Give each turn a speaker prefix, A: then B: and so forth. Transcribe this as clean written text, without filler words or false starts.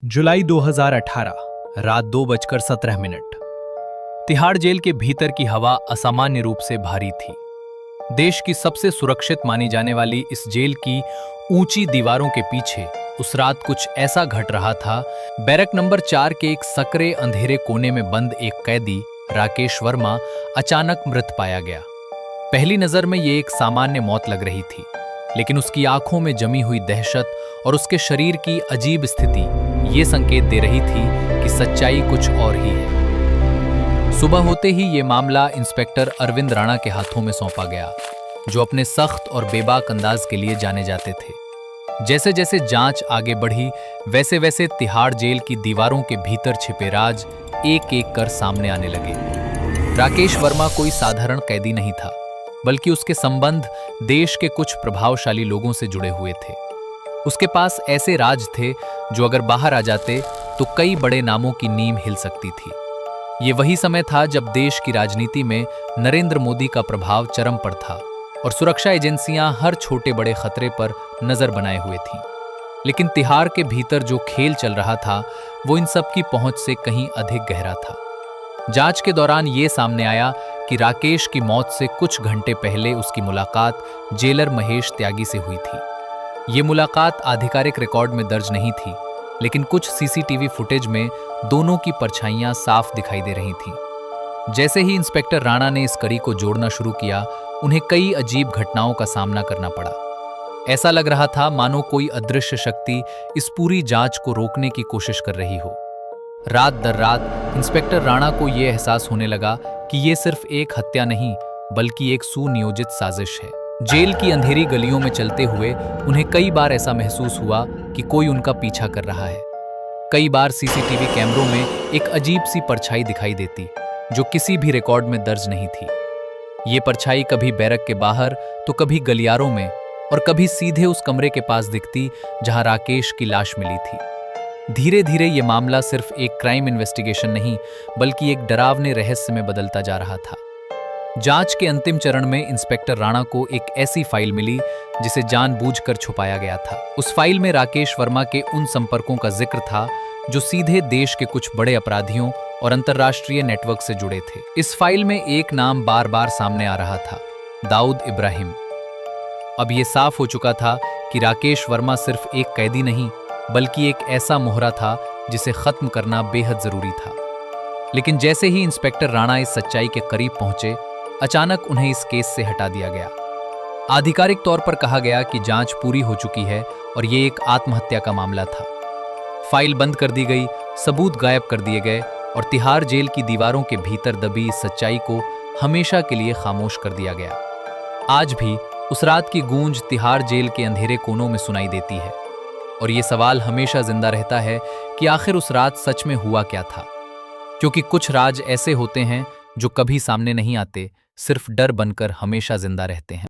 A: जुलाई 2018 रात 2:17 तिहाड़ जेल के भीतर की हवा असामान्य रूप से भारी थी। देश की सबसे सुरक्षित मानी जाने वाली इस जेल की ऊंची दीवारों के पीछे उस रात कुछ ऐसा घट रहा था। बैरक नंबर 4 के एक सकरे अंधेरे कोने में बंद एक कैदी राकेश वर्मा अचानक मृत पाया गया। पहली नजर में ये एक सामान्य मौत लग रही थी, लेकिन उसकी आंखों में जमी हुई दहशत और उसके शरीर की अजीब स्थिति ये संकेत दे रही थी कि सच्चाई कुछ और ही है। सुबह होते ही ये मामला इंस्पेक्टर अरविंद राणा के हाथों में सौंपा गया, जो अपने सख्त और बेबाक अंदाज के लिए जाने जाते थे। जैसे जैसे जांच आगे बढ़ी, वैसे वैसे तिहाड़ जेल की दीवारों के भीतर छिपे राज एक एक कर सामने आने लगे। राकेश वर्मा कोई साधारण कैदी नहीं था, बल्कि उसके संबंध देश के कुछ प्रभावशाली लोगों से जुड़े हुए थे। उसके पास ऐसे राज थे जो अगर बाहर आ जाते तो कई बड़े नामों की नींव हिल सकती थी। ये वही समय था जब देश की राजनीति में नरेंद्र मोदी का प्रभाव चरम पर था और सुरक्षा एजेंसियां हर छोटे बड़े खतरे पर नजर बनाए हुए थीं। लेकिन तिहाड़ के भीतर जो खेल चल रहा था वो इन सब की पहुंच से कहीं अधिक गहरा था। जांच के दौरान ये सामने आया कि राकेश की मौत से कुछ घंटे पहले उसकी मुलाकात जेलर महेश त्यागी से हुई थी। ये मुलाकात आधिकारिक रिकॉर्ड में दर्ज नहीं थी, लेकिन कुछ सीसीटीवी फुटेज में दोनों की परछाइयां साफ दिखाई दे रही थीं। जैसे ही इंस्पेक्टर राणा ने इस कड़ी को जोड़ना शुरू किया, उन्हें कई अजीब घटनाओं का सामना करना पड़ा। ऐसा लग रहा था मानो कोई अदृश्य शक्ति इस पूरी जांच को रोकने की कोशिश कर रही हो। रात दर रात इंस्पेक्टर राणा को यह एहसास होने लगा कि यह सिर्फ एक हत्या नहीं, बल्कि एक सुनियोजित साजिश है। जेल की अंधेरी गलियों में चलते हुए उन्हें कई बार ऐसा महसूस हुआ कि कोई उनका पीछा कर रहा है। कई बार सीसीटीवी कैमरों में एक अजीब सी परछाई दिखाई देती, जो किसी भी रिकॉर्ड में दर्ज नहीं थी। ये परछाई कभी बैरक के बाहर तो कभी गलियारों में और कभी सीधे उस कमरे के पास दिखती जहां राकेश की लाश मिली थी। धीरे धीरे ये मामला सिर्फ एक क्राइम इन्वेस्टिगेशन नहीं, बल्कि एक डरावने रहस्य में बदलता जा रहा था। जांच के अंतिम चरण में इंस्पेक्टर राणा को एक ऐसी फाइल मिली जिसे जानबूझकर छुपाया गया था। उस फाइल में राकेश वर्मा के उन संपर्कों का जिक्र था जो सीधे देश के कुछ बड़े अपराधियों और अंतर्राष्ट्रीय नेटवर्क से जुड़े थे। इस फाइल में एक नाम बार बार सामने आ रहा था, दाऊद इब्राहिम। अब यह साफ हो चुका था कि राकेश वर्मा सिर्फ एक कैदी नहीं, बल्कि एक ऐसा मोहरा था जिसे खत्म करना बेहद जरूरी था। लेकिन जैसे ही इंस्पेक्टर राणा इस सच्चाई के करीब पहुंचे, अचानक उन्हें इस केस से हटा दिया गया। आधिकारिक तौर पर कहा गया कि जांच पूरी हो चुकी है और ये एक आत्महत्या का मामला था। फाइल बंद कर दी गई, सबूत गायब कर दिए गए और तिहाड़ जेल की दीवारों के भीतर दबी इस सच्चाई को हमेशा के लिए खामोश कर दिया गया। आज भी उस रात की गूंज तिहाड़ जेल के अंधेरे कोनों में सुनाई देती है और ये सवाल हमेशा जिंदा रहता है कि आखिर उस रात सच में हुआ क्या था। क्योंकि कुछ राज ऐसे होते हैं जो कभी सामने नहीं आते, सिर्फ डर बनकर हमेशा जिंदा रहते हैं।